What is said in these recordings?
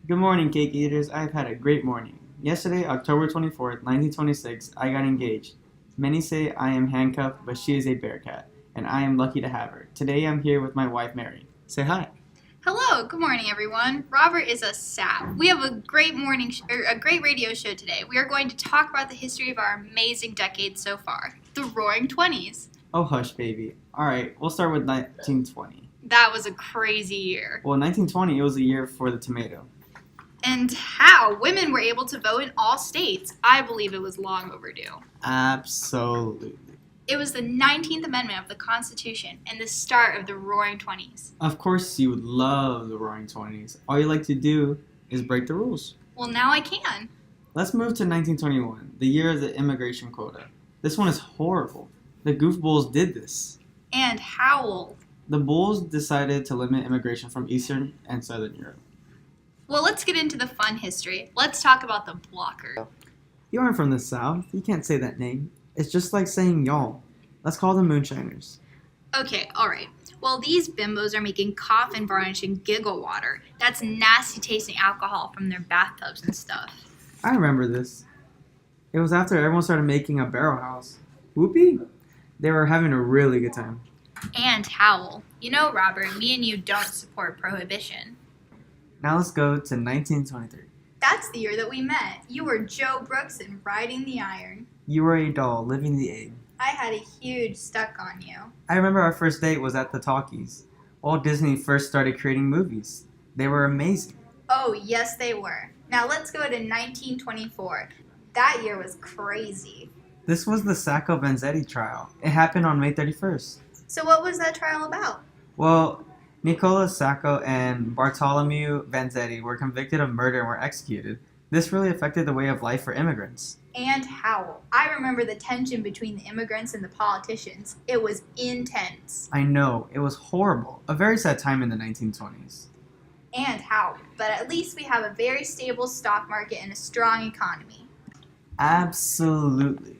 Good morning, cake eaters. I've had a great morning. Yesterday, October 24th, 1926, I got engaged. Many say I am handcuffed, but she is a bear cat, and I am lucky to have her. Today, I'm here with my wife, Mary. Say hi. Hello, good morning, everyone. Robert is a sap. We have a great a great radio show today. We are going to talk about the history of our amazing decade so far, the Roaring Twenties. Oh, hush, baby. All right, we'll start with 1920. That was a crazy year. Well, 1920, it was a year for the tomato. And how women were able to vote in all states, I believe it was long overdue. Absolutely. It was the 19th Amendment of the Constitution and the start of the Roaring Twenties. Of course, you would love the Roaring Twenties. All you like to do is break the rules. Well, now I can. Let's move to 1921, the year of the immigration quota. This one is horrible. The goofballs did this. And how? The Bulls decided to limit immigration from Eastern and Southern Europe. Well, let's get into the fun history. Let's talk about the blocker. You aren't from the South. You can't say that name. It's just like saying y'all. Let's call them moonshiners. Okay, alright. Well, these bimbos are making coffin varnish and giggle water. That's nasty tasting alcohol from their bathtubs and stuff. I remember this. It was after everyone started making a barrel house. Whoopee! They were having a really good time. And howl. You know, Robert, me and you don't support prohibition. Now let's go to 1923. That's the year that we met. You were Joe Brooks and riding the iron. You were a doll living the egg. I had a huge stuck on you. I remember our first date was at the Talkies. Walt Disney first started creating movies. They were amazing. Oh, yes, they were. Now let's go to 1924. That year was crazy. This was the Sacco Vanzetti trial. It happened on May 31st. So what was that trial about? Well, Nicola Sacco and Bartolomeo Vanzetti were convicted of murder and were executed. This really affected the way of life for immigrants. And how? I remember the tension between the immigrants and the politicians. It was intense. I know, it was horrible. A very sad time in the 1920s. And how? But at least we have a very stable stock market and a strong economy. Absolutely.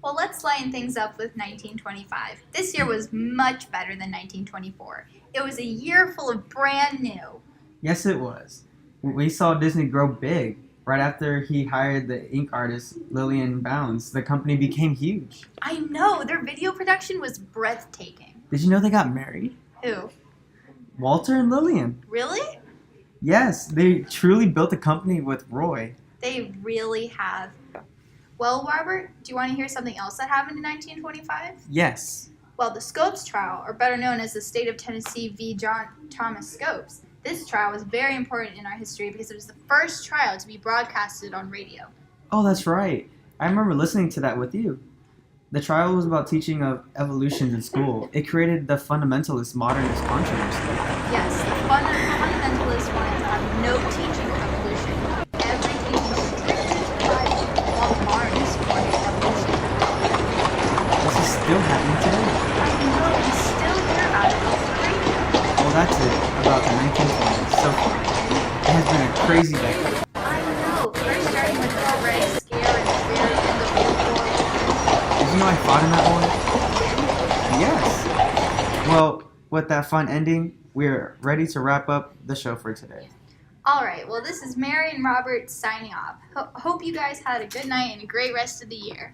Well, let's lighten things up with 1925. This year was much better than 1924. It was a year full of brand new. Yes, it was. We saw Disney grow big. Right after he hired the ink artist Lillian Bounds, the company became huge. I know, their video production was breathtaking. Did you know they got married? Who? Walter and Lillian. Really? Yes, they truly built a company with Roy. They really have. Well, Robert, do you want to hear something else that happened in 1925? Yes. Well, the Scopes trial, or better known as the State of Tennessee v. John Thomas Scopes. This trial was very important in our history because it was the first trial to be broadcasted on radio. Oh, that's right. I remember listening to that with you. The trial was about teaching of evolution in school. It created the fundamentalist modernist controversy. Yes, the fundamentalists wanted to have no teaching of evolution. Every teaching was strictly provided, while the modernists wanted evolution. This is still happening today. I know, we still hear about it on the radio. Well, that's it about the 1920s so far. It has been a crazy decade. I know, first starting with the Red Scare and the very end of World War I. Did you know I fought in that war? Yes. Well, with that fun ending, we're ready to wrap up the show for today. Alright, well this is Mary and Robert signing off. Hope you guys had a good night and a great rest of the year.